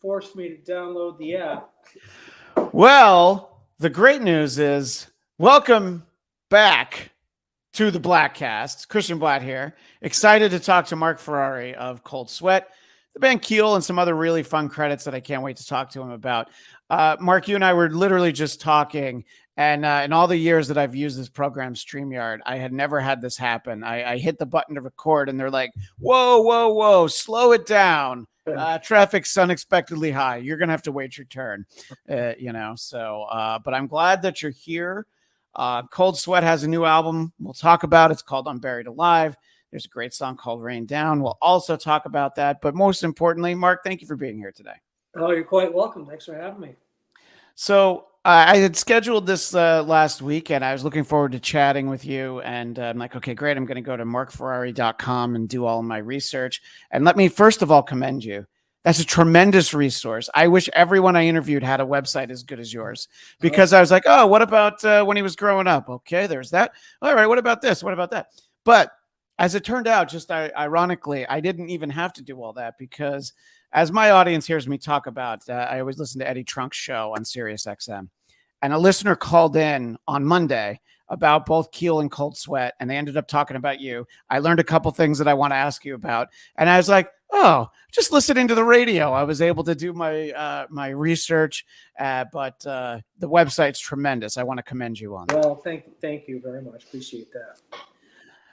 forced me to download the app. Well, the great news is welcome back to the Bladtcast. Christian Blatt here. Excited to talk to Marc Ferrari of Cold Sweat, the band Keel, and some other really fun credits that I can't wait to talk to him about. Marc, you and I were literally just talking, and in all the years that I've used this program, StreamYard, I had never had this happen. I hit the button to record, and they're like, whoa, whoa, whoa, slow it down. Traffic's unexpectedly high. You're going to have to wait your turn, but I'm glad that you're here. Cold Sweat has a new album we'll talk about. It's called Unburied Alive. There's a great song called Rain Down. We'll also talk about that. But most importantly, Marc, thank you for being here today. Oh, you're quite welcome. Thanks for having me. So I had scheduled this last week, and I was looking forward to chatting with you. And I'm like, okay, great. I'm going to go to marcferrari.com and do all of my research. And let me first of all commend you. That's a tremendous resource. I wish everyone I interviewed had a website as good as yours, because I was like, oh, what about when he was growing up? Okay, there's that. All right, what about this? What about that? But as it turned out, just ironically, I didn't even have to do all that, because as my audience hears me talk about, I always listen to Eddie Trunk's show on Sirius XM. And a listener called in on Monday about both Keel and Cold Sweat, and they ended up talking about you. I learned a couple things that I want to ask you about. And I was like, oh, just listening to the radio, I was able to do my my research, but the website's tremendous. I want to commend you on that. Well, thank you very much. Appreciate that.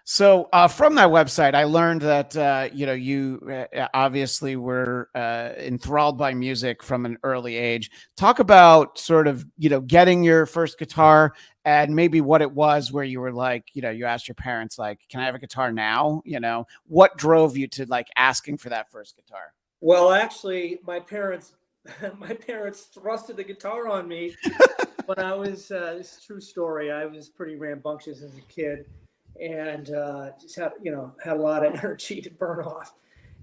So from that website, I learned that, you obviously were enthralled by music from an early age. Talk about sort of, getting your first guitar and maybe what it was where you were like, you asked your parents, like, can I have a guitar now? What drove you to like asking for that first guitar? Well, actually, my parents thrusted the guitar on me when I was, this is a true story. I was pretty rambunctious as a kid. And just had a lot of energy to burn off.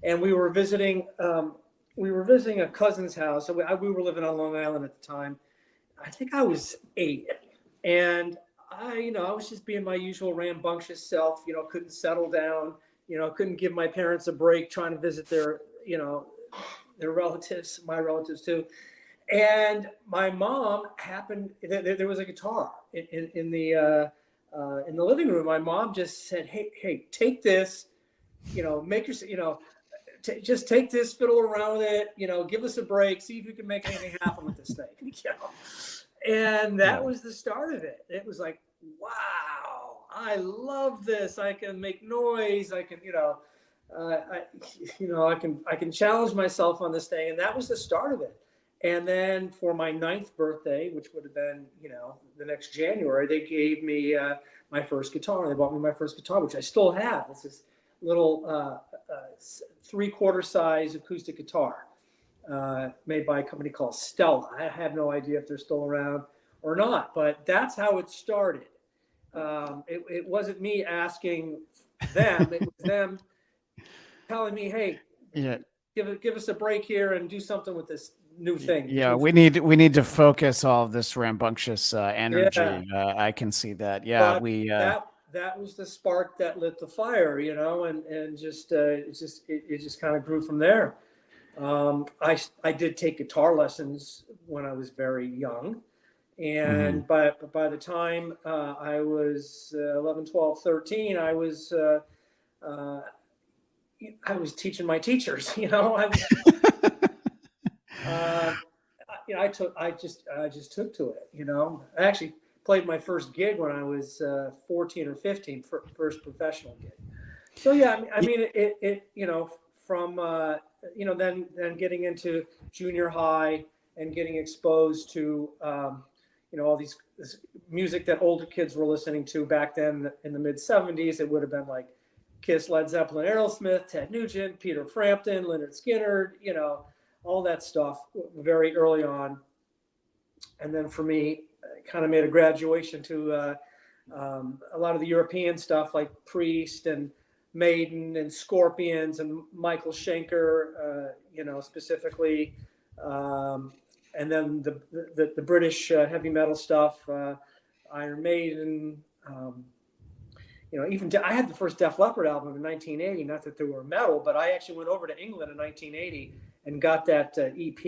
And we were visiting a cousin's house. So we were living on Long Island at the time. I think I was 8, and I was just being my usual rambunctious self. Couldn't settle down. Couldn't give my parents a break trying to visit their relatives, my relatives too. And my mom happened. There was a guitar in the living room. My mom just said, hey, take this, make your, just take this, fiddle around with it, give us a break, see if you can make anything happen with this thing. And that was the start of it. It was like, wow, I love this. I can make noise. I can, I can challenge myself on this thing. And that was the start of it. And then for my 9th birthday, which would have been, the next January, they gave me my first guitar. They bought me my first guitar, which I still have. It's this little 3/4 size acoustic guitar made by a company called Stella. I have no idea if they're still around or not, but that's how it started. It wasn't me asking them. It was them telling me, hey, give us a break here and do something with this new thing. Yeah, we need to focus all of this rambunctious energy. Yeah. I can see that. Yeah, but that was the spark that lit the fire, and just it just kind of grew from there. I did take guitar lessons when I was very young, and by the time I was 11, 12, 13, I was teaching my teachers. I just took to it. I actually played my first gig when I was 14 or 15, first professional gig. So yeah, I mean, from then getting into junior high and getting exposed to all this music that older kids were listening to back then in the mid 70s. It would have been like Kiss, Led Zeppelin, Aerosmith, Ted Nugent, Peter Frampton, Lynyrd Skynyrd, all that stuff very early on. And then for me, I kind of made a graduation to a lot of the European stuff like Priest and Maiden and Scorpions and Michael Schenker, specifically. And then the British heavy metal stuff, Iron Maiden, even I had the first Def Leppard album in 1980. Not that they were metal, but I actually went over to England in 1980 and got that EP,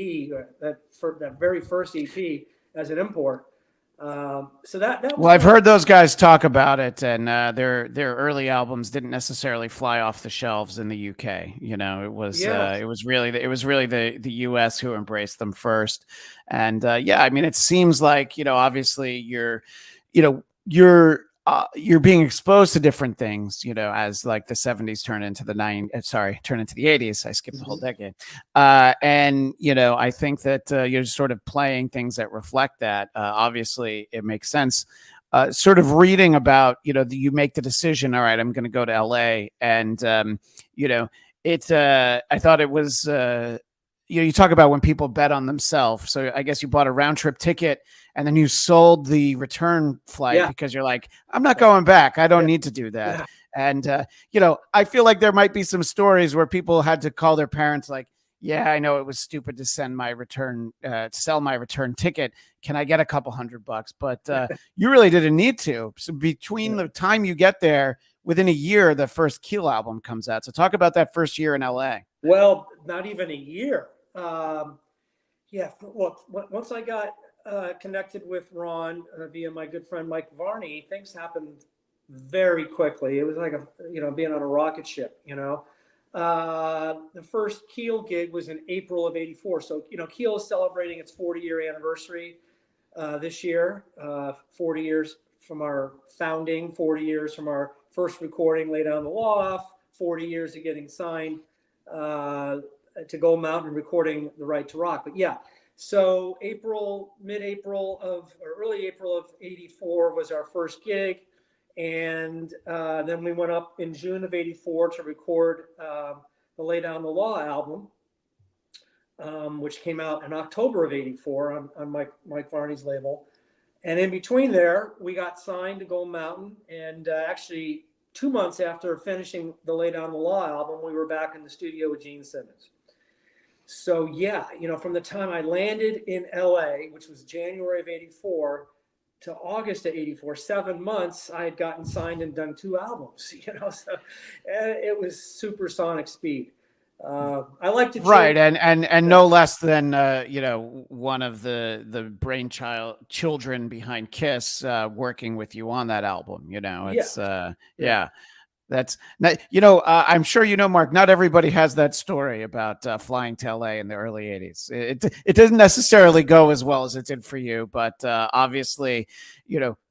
that very first EP as an import. So that was Well, I've heard those guys talk about it, and their early albums didn't necessarily fly off the shelves in the UK. You know, it yeah. was really the US who embraced them first. And yeah, I mean, it seems like, obviously you know you're being exposed to different things, as like the 70s turn into the turn into the 80s. I skipped the whole decade. And, I think that you're sort of playing things that reflect that. Obviously, it makes sense. Sort of reading about, you make the decision, all right, I'm going to go to LA. And, I thought it was, you talk about when people bet on themselves. So I guess you bought a round trip ticket and then you sold the return flight because you're like, I'm not going back. I don't need to do that. Yeah. And, I feel like there might be some stories where people had to call their parents like, yeah, I know it was stupid to sell my return ticket. Can I get a couple $100? But you really didn't need to. So between the time you get there, within a year, the first Keel album comes out. So talk about that first year in LA. Well, not even a year. Yeah, look, once I got connected with Ron via my good friend Mike Varney, things happened very quickly. It was like being on a rocket ship. The first Keel gig was in April of '84. So Keel is celebrating its 40-year anniversary this year. 40 years from our founding, 40 years from our first recording, Lay Down the Law, 40 years of getting signed to Gold Mountain and recording The Right to Rock. But yeah, so mid-April or early April of '84 was our first gig. And then we went up in June of '84 to record the Lay Down the Law album, which came out in October of '84 on Mike Varney's label. And in between there, we got signed to Gold Mountain. And actually, 2 months after finishing the Lay Down the Law album, we were back in the studio with Gene Simmons. So yeah, from the time I landed in LA, which was January of '84, to August of '84, 7 months, I had gotten signed and done 2 albums. So it was supersonic speed. I like to right, and no less than one of the children behind Kiss working with you on that album. It's yeah. That's I'm sure Mark, not everybody has that story about flying to LA in the early 80s. It didn't necessarily go as well as it did for you, but obviously,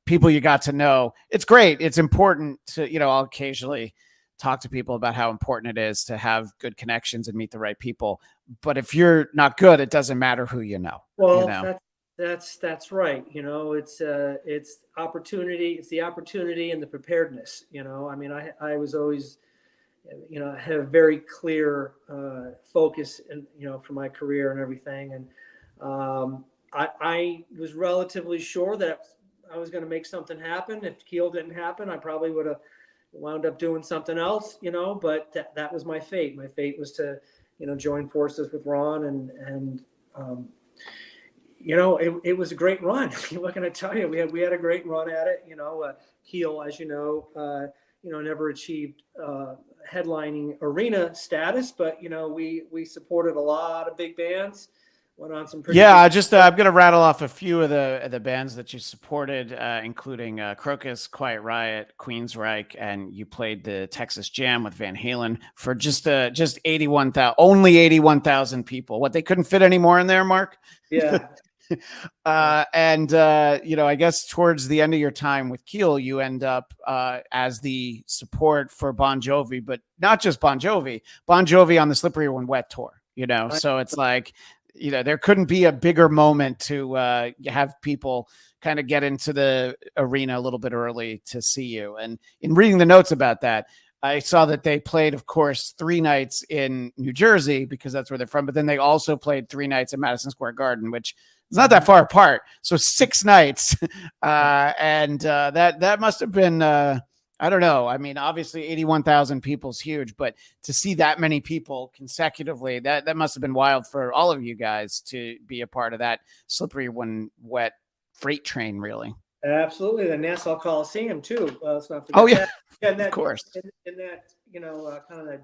people you got to know. It's great. It's important to, I'll occasionally talk to people about how important it is to have good connections and meet the right people. But if you're not good, it doesn't matter who you know. Well, that's right. It's opportunity. It's the opportunity and the preparedness. I mean, I was always, I had a very clear focus, and for my career and everything. And I was relatively sure that I was going to make something happen. If Keel didn't happen, I probably would have wound up doing something else. But that was my fate. My fate was to, join forces with Ron and it was a great run. What can I tell you? We had a great run at it. Keel, as never achieved headlining arena status, but we supported a lot of big bands. Went on some pretty. Yeah, I'm going to rattle off a few of the bands that you supported, including Crocus, Quiet Riot, Queensryche, and you played the Texas Jam with Van Halen for just 81,000, only 81,000 people. What, they couldn't fit any more in there, Mark? Yeah. I guess towards the end of your time with Keel, you end up as the support for Bon Jovi, but not just Bon Jovi on the Slippery When Wet tour, so it's like, there couldn't be a bigger moment to have people kind of get into the arena a little bit early to see you. And in reading the notes about that, I saw that they played, of course, 3 nights in New Jersey because that's where they're from, but then they also played 3 nights at Madison Square Garden, which is not that far apart. So 6 nights. That must have been, I don't know. I mean, obviously 81,000 people is huge, but to see that many people consecutively, that must have been wild for all of you guys to be a part of that Slippery When Wet freight train, really. Absolutely. The Nassau Coliseum too. Let's not forget. Oh yeah. That. And that, of course. And that, kind of that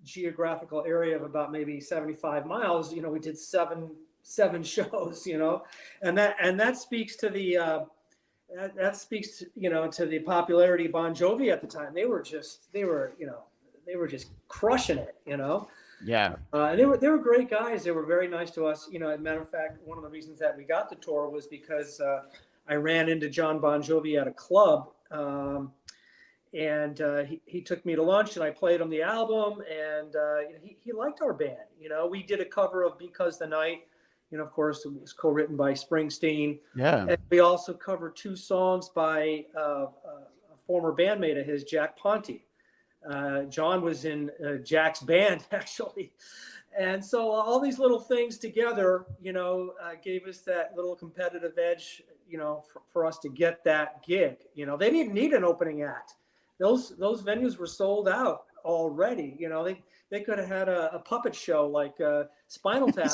geographical area of about maybe 75 miles, we did seven shows, and that speaks to the that speaks to the popularity of Bon Jovi at the time. They were just crushing it, Yeah. And they were great guys. They were very nice to us. As a matter of fact, one of the reasons that we got the tour was because I ran into John Bon Jovi at a club, and he took me to lunch, and I played him the album, and he liked our band. We did a cover of "Because the Night." Of course, it was co-written by Springsteen. Yeah. And we also covered 2 songs by a former bandmate of his, Jack Ponte. John was in Jack's band, actually. And so all these little things together, gave us that little competitive edge, for us to get that gig. They didn't need an opening act. Those venues were sold out already. They could have had a puppet show like Spinal Tap.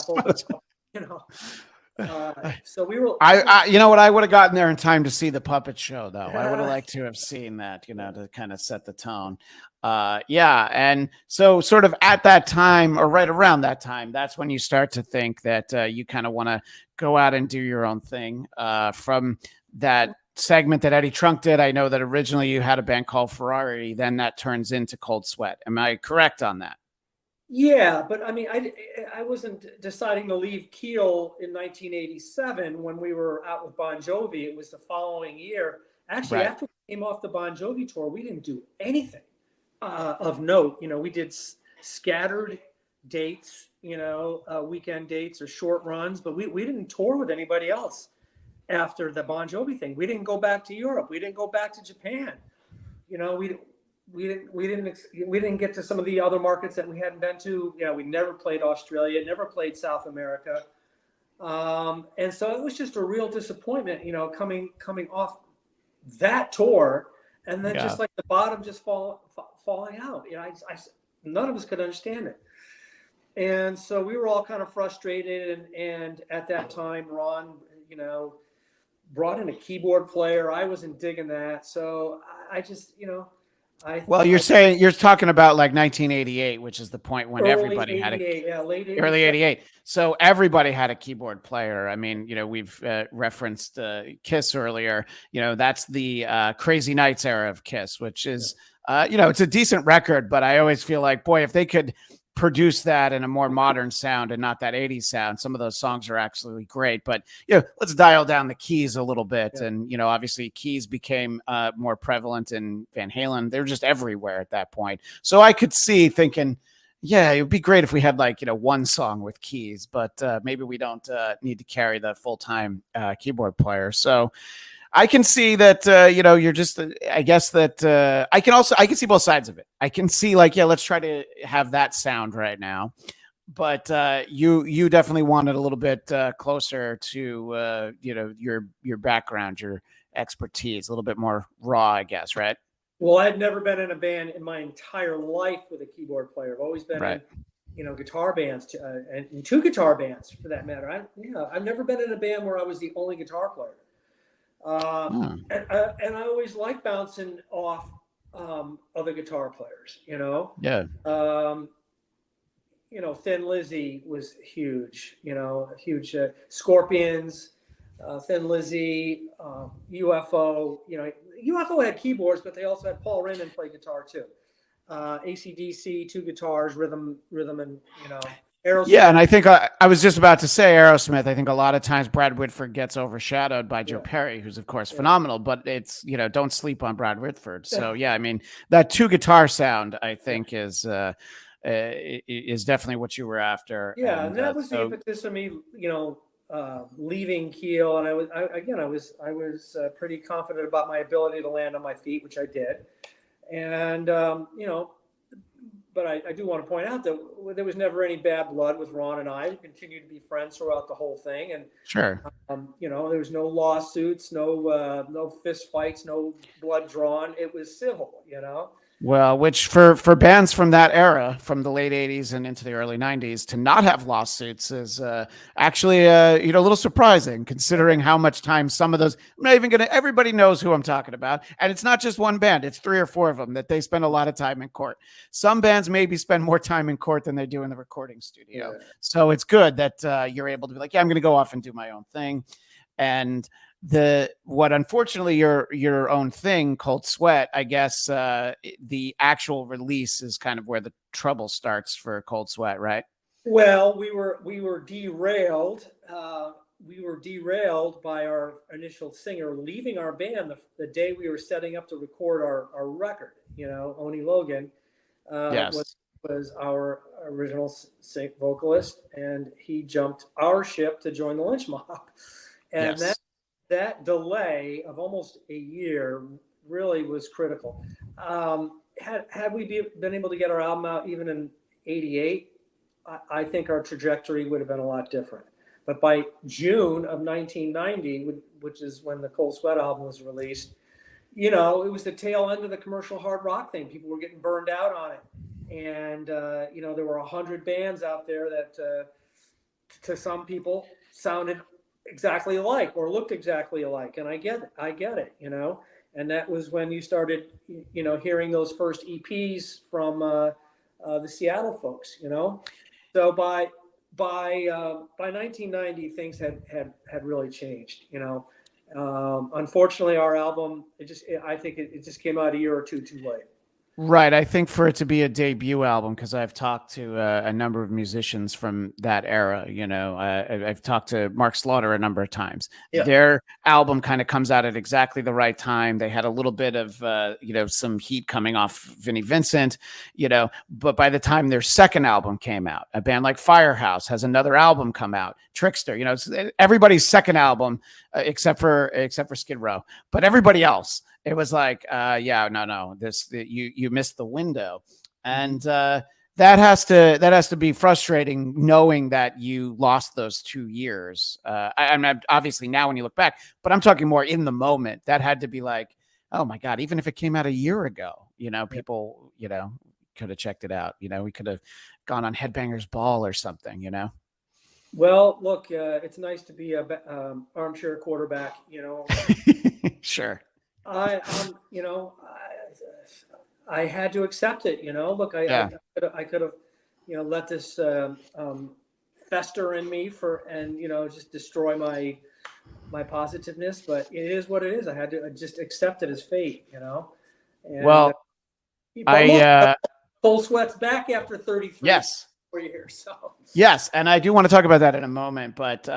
So we were. I would have gotten there in time to see the puppet show, though. I would have liked to have seen that, to kind of set the tone. And so sort of at that time, or right around that time, that's when you start to think that you kind of want to go out and do your own thing. From that segment that Eddie Trunk did, I know that originally you had a band called Ferrari, then that turns into Cold Sweat. Am I correct on that? Yeah, but I mean, I wasn't deciding to leave Keel in 1987 when we were out with Bon Jovi. It was the following year. Actually, Right. After we came off the Bon Jovi tour, we didn't do anything of note. We did scattered dates, weekend dates or short runs, but we didn't tour with anybody else after the Bon Jovi thing. We didn't go back to Europe. We didn't go back to Japan. We didn't get to some of the other markets that we hadn't been to. We never played Australia, never played South America, and so it was just a real disappointment. Coming off that tour, and then just like the bottom just falling out. None of us could understand it, and so we were all kind of frustrated. And at that time, Ron, brought in a keyboard player. I wasn't digging that, so I just, you're talking about like 1988, which is the point when everybody had late 88. Early 88. So everybody had a keyboard player. I mean, we've referenced Kiss earlier. That's the Crazy Nights era of Kiss, which is, it's a decent record, but I always feel like, boy, if they could produce that in a more modern sound and not that 80s sound, some of those songs are absolutely great. But let's dial down the keys a little bit. And obviously keys became more prevalent in Van Halen. They're just everywhere at that point. So I could see thinking, it would be great if we had one song with keys, but maybe we don't need to carry the full-time keyboard player. So I can see that, you're just, I guess that I can see both sides of it. I can see let's try to have that sound right now. But you definitely want it a little bit closer to, your background, your expertise, a little bit more raw, I guess, right? Well, I'd never been in a band in my entire life with a keyboard player. I've always been in, guitar bands, and 2 guitar bands for that matter. I've never been in a band where I was the only guitar player. And I always like bouncing off other guitar players, Thin Lizzy was huge, huge Scorpions, Thin Lizzy, UFO, UFO had keyboards, but they also had Paul Raymond play guitar too. AC/DC, 2 guitars, rhythm, and Aerosmith. Yeah, and I think I was just about to say Aerosmith. I think a lot of times Brad Whitford gets overshadowed by Joe Perry, who's of course phenomenal, but it's don't sleep on Brad Whitford. So I mean that 2 guitar sound I think is definitely what you were after. Yeah, and that was the impetus of me, leaving Keel, and I was pretty confident about my ability to land on my feet, which I did, and But I do want to point out that there was never any bad blood with Ron and I. We continued to be friends throughout the whole thing, and there was no lawsuits, no fist fights, no blood drawn. It was civil, Well, which for bands from that era, from the late '80s and into the early '90s, to not have lawsuits is actually a little surprising, considering how much time some of those. I'm not even gonna. Everybody knows who I'm talking about, and it's not just one band; it's 3 or 4 of them that they spend a lot of time in court. Some bands maybe spend more time in court than they do in the recording studio. Yeah. So it's good that you're able to be like, yeah, I'm going to go off and do my own thing, and what unfortunately your own thing, Cold Sweat, I guess the actual release is kind of where the trouble starts for Cold Sweat, right? Well, we were derailed. We were derailed by our initial singer leaving our band the day we were setting up to record our record. Oni Logan was Yes. our original vocalist, and he jumped our ship to join the lynch mob. And Yes. that delay of almost a year really was critical. Had we been able to get our album out even in '88, I think our trajectory would have been a lot different. But by June of 1990, which is when the Cold Sweat album was released, it was the tail end of the commercial hard rock thing. People were getting burned out on it. And, there were 100 bands out there that to some people sounded exactly alike or looked exactly alike. And I get it, and that was when you started, hearing those first EPs from the Seattle folks, So by 1990, things had really changed, Unfortunately, our album, I think it just came out a year or two too late. Right. I think for it to be a debut album, because I've talked to a number of musicians from that era, I've talked to Mark Slaughter a number of times. Yeah. Their album kind of comes out at exactly the right time. They had a little bit of, some heat coming off Vinnie Vincent, but by the time their second album came out, a band like Firehouse has another album come out, Trickster, it's everybody's second album, except for Skid Row, but everybody else. It was like, no, you missed the window, and that has to be frustrating, knowing that you lost those 2 years. I'm obviously now when you look back, but I'm talking more in the moment. That had to be like, oh my God, even if it came out a year ago, people, could have checked it out. We could have gone on Headbangers Ball or something, Well, look, it's nice to be a armchair quarterback, Sure. I had to accept it. Look, I could have, let this fester in me and just destroy my positiveness. But it is what it is. I had to just accept it as fate. And, well, Cold Sweat's back after 33. Yes. 4 years. So yes, and I do want to talk about that in a moment. But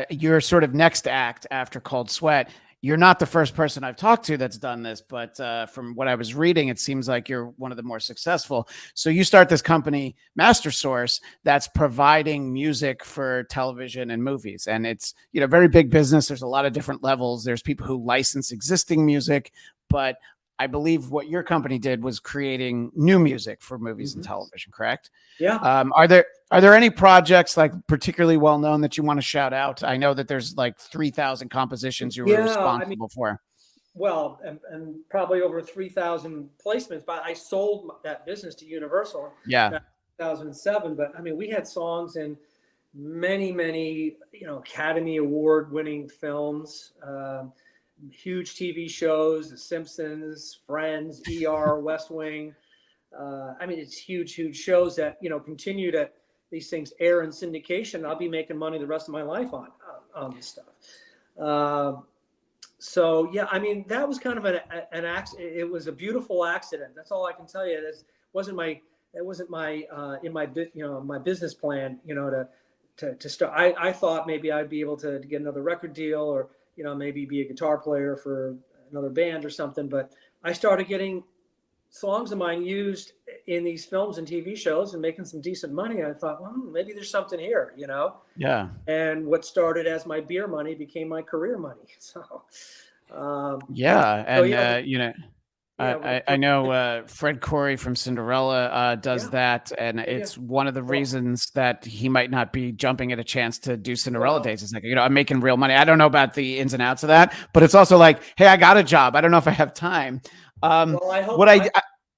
your sort of next act after Cold Sweat. You're not the first person I've talked to that's done this, but from what I was reading, it seems like you're one of the more successful. So you start this company, Master Source, that's providing music for television and movies. And it's, very big business. There's a lot of different levels. There's people who license existing music, but I believe what your company did was creating new music for movies and television, correct? Yeah. Are there any projects like particularly well known that you want to shout out? I know that there's like 3,000 compositions you were responsible for. Well, and probably over 3,000 placements, but I sold that business to Universal. Yeah. In 2007. But we had songs in many, Academy Award winning films, huge TV shows, The Simpsons, Friends, ER, West Wing. It's huge shows that, continue to, these things air in syndication. I'll be making money the rest of my life on this stuff. So yeah, that was kind of an accident. It was a beautiful accident. That's all I can tell you. It wasn't my in my business plan, to start. I thought maybe I'd be able to get another record deal or, maybe be a guitar player for another band or something. But I started getting songs of mine used in these films and TV shows and making some decent money. I thought, well, maybe there's something here, Yeah. And what started as my beer money became my career money. So, I know Fred Coury from Cinderella does that, and it's one of the reasons that he might not be jumping at a chance to do Cinderella days. It's like, I'm making real money. I don't know about the ins and outs of that, but it's also like, hey, I got a job. I don't know if I have time. Well, I hope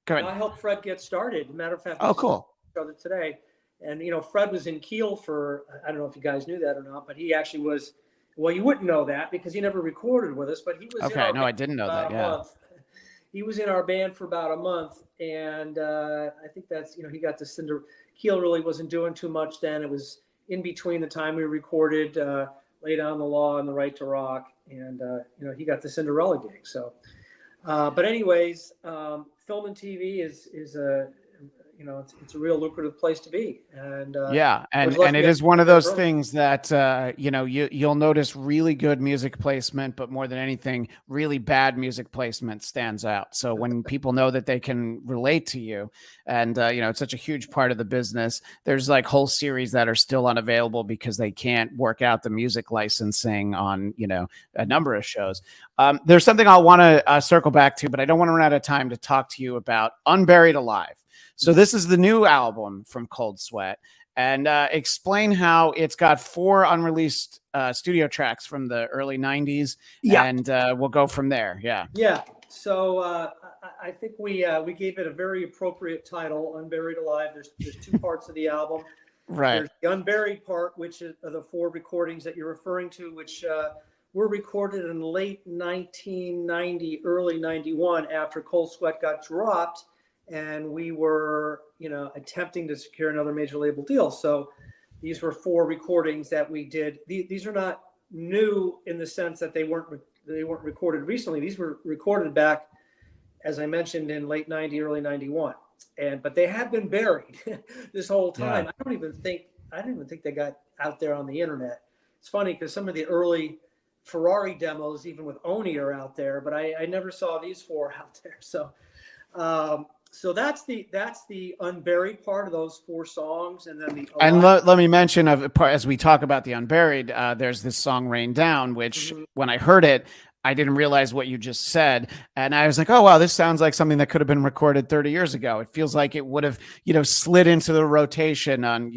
Go I ahead. helped Fred get started. Matter of fact, we Oh, just cool. each other today. And, Fred was in Keel for, I don't know if you guys knew that or not, but he actually was, well, you wouldn't know that because he never recorded with us, but he was in Okay. our No, band I didn't know for that. about a Yeah. month. He was in our band for about a month. And I think that's, he got to Keel really wasn't doing too much then. It was in between the time we recorded Lay Down the Law and The Right to Rock. And, he got the Cinderella gig. So, but anyways, film and TV is a, it's a real lucrative place to be. And Yeah, I was and lucky it I is one got of there those early. things that you'll notice really good music placement, but more than anything, really bad music placement stands out. So when people know that they can relate to you, and it's such a huge part of the business. There's like whole series that are still unavailable because they can't work out the music licensing on a number of shows. There's something I want to circle back to, but I don't want to run out of time to talk to you about Unburied Alive. So this is the new album from Cold Sweat. And explain how it's got 4 unreleased studio tracks from the early 90s. Yeah. And we'll go from there. Yeah. Yeah. So I think we gave it a very appropriate title, Unburied Alive. There's 2 parts of the album. Right. There's the unburied part, which are the 4 recordings that you're referring to, which were recorded in late 1990, early 91 after Cold Sweat got dropped. And we were, attempting to secure another major label deal. So these were 4 recordings that we did. These are not new in the sense that they weren't recorded recently. These were recorded back, as I mentioned, in late 90, early 91. But they have been buried this whole time. Yeah. I didn't even think they got out there on the internet. It's funny because some of the early Ferrari demos, even with Oni, are out there, but I never saw these 4 out there. So that's the unburied part of those 4 songs, and then the and let me mention as we talk about the Unburied, there's this song "Rain Down," which when I heard it, I didn't realize what you just said, and I was like, "Oh wow, this sounds like something that could have been recorded 30 years ago." It feels like it would have, slid into the rotation on,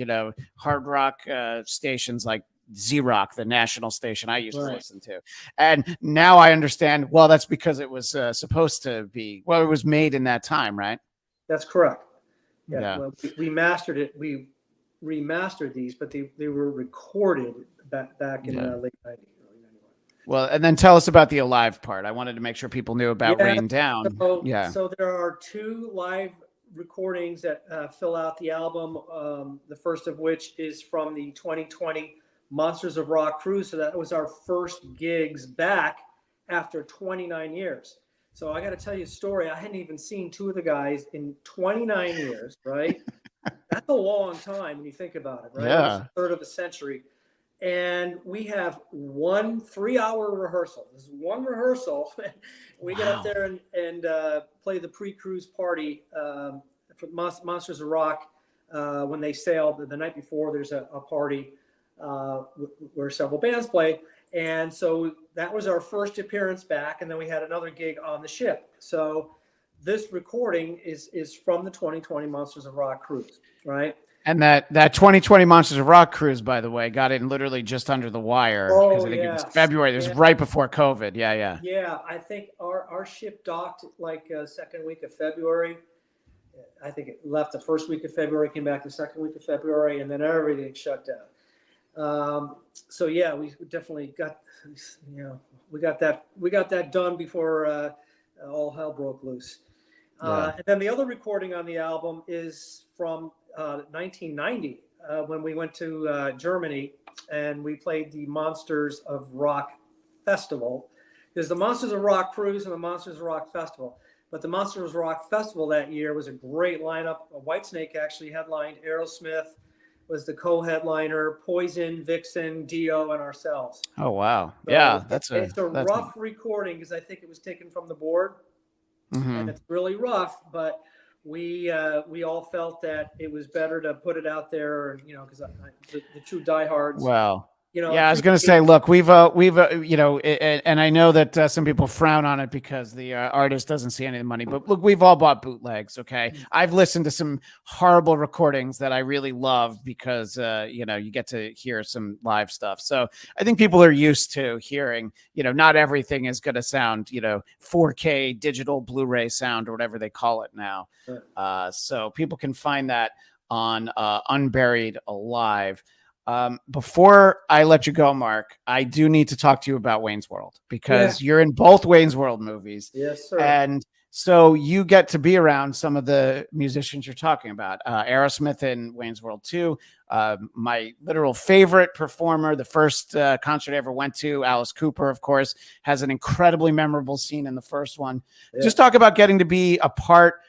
hard rock stations like Z-Rock, the national station I used to listen to. And now I understand. Well, that's because it was supposed to be. Well, it was made in that time, right? That's correct. Yeah. Well, we mastered it. We remastered these, but they were recorded back in the late 90s, early 91. Well, and then tell us about the Alive part. I wanted to make sure people knew about Rain Down. So there are 2 live recordings that fill out the album. The first of which is from the 2020 Monsters of Rock cruise. So that was our first gigs back after 29 years. So I got to tell you a story. I hadn't even seen 2 of the guys in 29 years, right? That's a long time when you think about it, right? Yeah. It's a third of a century. And we have 1 3-hour rehearsal. This is 1 rehearsal. We get up there and play the pre-cruise party for Monsters of Rock when they sail. The night before, there's a party where several bands play. And so that was our first appearance back. And then we had another gig on the ship. So this recording is from the 2020 Monsters of Rock cruise, right? And that 2020 Monsters of Rock cruise, by the way, got in literally just under the wire because I think it was February. It was right before COVID. Yeah. Yeah, I think our ship docked like second week of February. I think it left the first week of February, came back the second week of February, and then everything shut down. So yeah, we definitely got, we got that done before all hell broke loose. And then the other recording on the album is from 1990 when we went to Germany and we played the Monsters of Rock Festival. There's the Monsters of Rock cruise and the Monsters of Rock Festival. But the Monsters of Rock Festival that year was a great lineup. Whitesnake actually headlined. Aerosmith was the co-headliner. Poison, Vixen, Dio, and ourselves. Oh wow! So yeah, it's a rough recording because I think it was taken from the board, and it's really rough. But we all felt that it was better to put it out there, because the true diehards. Well, You know, Yeah, I was going to say, look, and I know that some people frown on it because the artist doesn't see any of the money, but look, we've all bought bootlegs. Okay. I've listened to some horrible recordings that I really love because, you get to hear some live stuff. So I think people are used to hearing, not everything is going to sound, 4K digital Blu-ray sound or whatever they call it now. So people can find that on Unburied Alive. Before I let you go, Mark, I do need to talk to you about Wayne's World because you're in both Wayne's World movies. Yes, sir. And so you get to be around some of the musicians you're talking about. Aerosmith in Wayne's World 2. My literal favorite performer, the first concert I ever went to, Alice Cooper, of course, has an incredibly memorable scene in the first one. Yeah. Just talk about getting to be a part.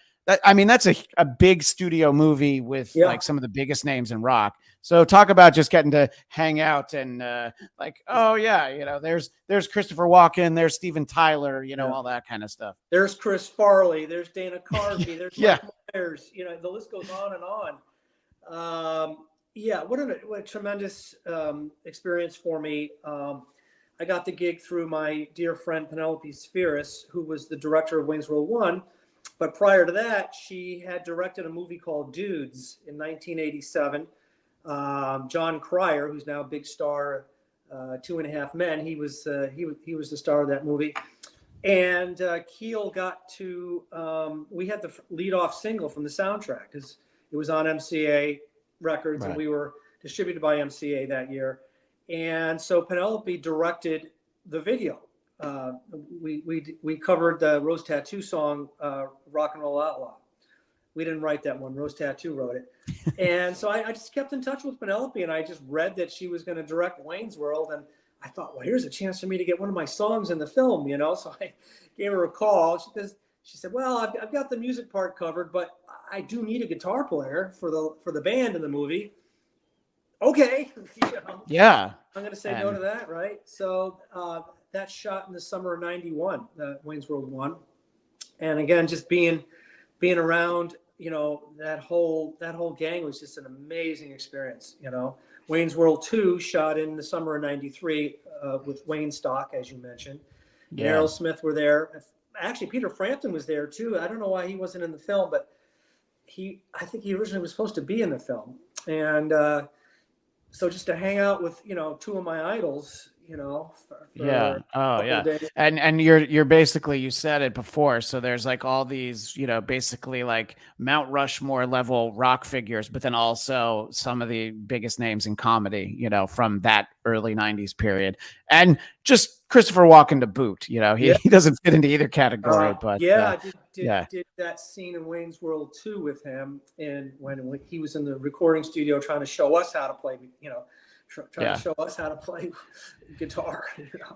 I mean, that's a big studio movie with like some of the biggest names in rock. So talk about just getting to hang out and there's Christopher Walken, there's Steven Tyler, all that kind of stuff. There's Chris Farley, there's Dana Carvey, there's Mike Myers, the list goes on and on. What a tremendous experience for me. I got the gig through my dear friend Penelope Spheris, who was the director of Wayne's World 1. But prior to that, she had directed a movie called Dudes in 1987. John Cryer, who's now a big star, 2.5 Men, he was the star of that movie. And Keel got to we had the lead-off single from the soundtrack because it was on MCA Records, and we were distributed by MCA that year. And so Penelope directed the video. We covered the Rose Tattoo song, Rock and Roll Outlaw. We didn't write that one. Rose Tattoo wrote it. And so I just kept in touch with Penelope, and I just read that she was going to direct Wayne's World. And I thought, well, here's a chance for me to get one of my songs in the film, So I gave her a call. She said, well, I've got the music part covered, but I do need a guitar player for the band in the movie. Okay. Yeah. I'm going to say no to that, right? So that shot in the summer of '91, Wayne's World 1. And again, just being around, that whole gang was just an amazing experience, Wayne's World 2 shot in the summer of '93 with Wayne Stock, as you mentioned. Yeah. Aerosmith were there. Actually, Peter Frampton was there too. I don't know why he wasn't in the film, but I think he originally was supposed to be in the film. And so just to hang out with, two of my idols, days. And you're basically, you said it before, so there's like all these, basically like Mount Rushmore level rock figures, but then also some of the biggest names in comedy, from that early 90s period, and just Christopher Walken to boot. He doesn't fit into either category. But I did that scene in Wayne's World 2 with him, and when he was in the recording studio trying to show us how to play, trying to show us how to play guitar.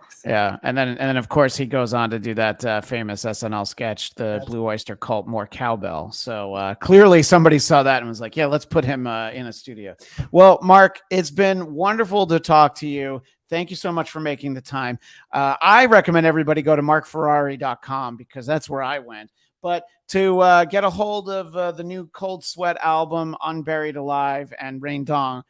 So. Yeah, and then of course he goes on to do that famous SNL sketch, the Blue Oyster Cult, More Cowbell. So clearly somebody saw that and was like, yeah, let's put him in a studio. Well, Mark, it's been wonderful to talk to you. Thank you so much for making the time. I recommend everybody go to marcferrari.com because that's where I went. But to get a hold of the new Cold Sweat album, Unburied Alive, and Rain Down,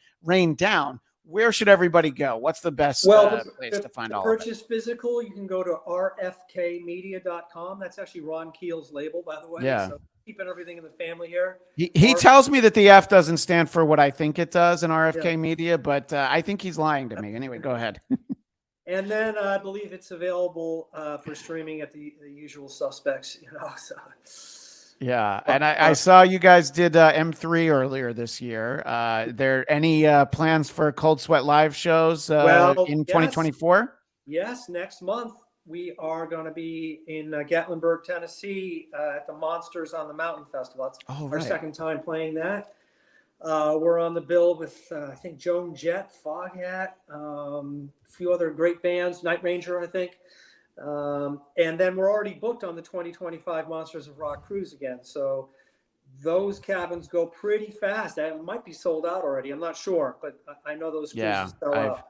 where should everybody go? What's the best place to find all of it? Purchase physical, you can go to rfkmedia.com. That's actually Ron Keel's label, by the way. Yeah. So keeping everything in the family here. He tells me that the F doesn't stand for what I think it does in RFK Media, but I think he's lying to me. Anyway, go ahead. And then I believe it's available for streaming at the usual suspects, So. Yeah, and I saw you guys did M3 earlier this year. There any plans for Cold Sweat live shows in 2024? Yes, next month we are going to be in Gatlinburg, Tennessee at the Monsters on the Mountain Festival. It's our second time playing that. We're on the bill with, I think, Joan Jett, Foghat, a few other great bands, Night Ranger, I think. And then we're already booked on the 2025 Monsters of Rock cruise again. So those cabins go pretty fast. That might be sold out already. I'm not sure, but I know those cruises sell out.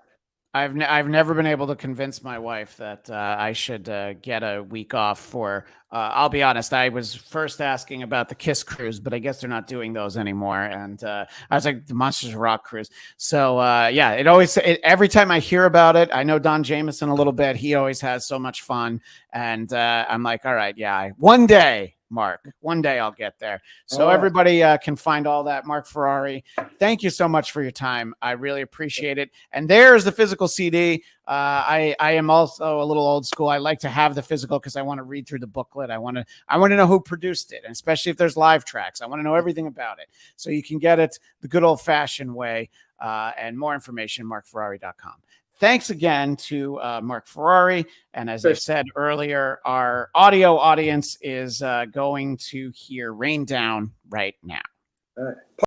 I've never been able to convince my wife that I should get a week off for. I'll be honest. I was first asking about the Kiss cruise, but I guess they're not doing those anymore. And I was like the Monsters Rock cruise. So yeah, every time I hear about it, I know Don Jameson a little bit. He always has so much fun, and I'm like, all right, yeah, one day. Mark, one day I'll get there. So everybody can find all that. Marc Ferrari, thank you so much for your time. I really appreciate it. And there's the physical CD. I am also a little old school. I like to have the physical because I want to read through the booklet. I want to know who produced it, and especially if there's live tracks. I want to know everything about it. So you can get it the good old fashioned way. And more information, marcferrari.com. Thanks again to Marc Ferrari. And as I said earlier, our audio audience is going to hear Rain Down right now. All right.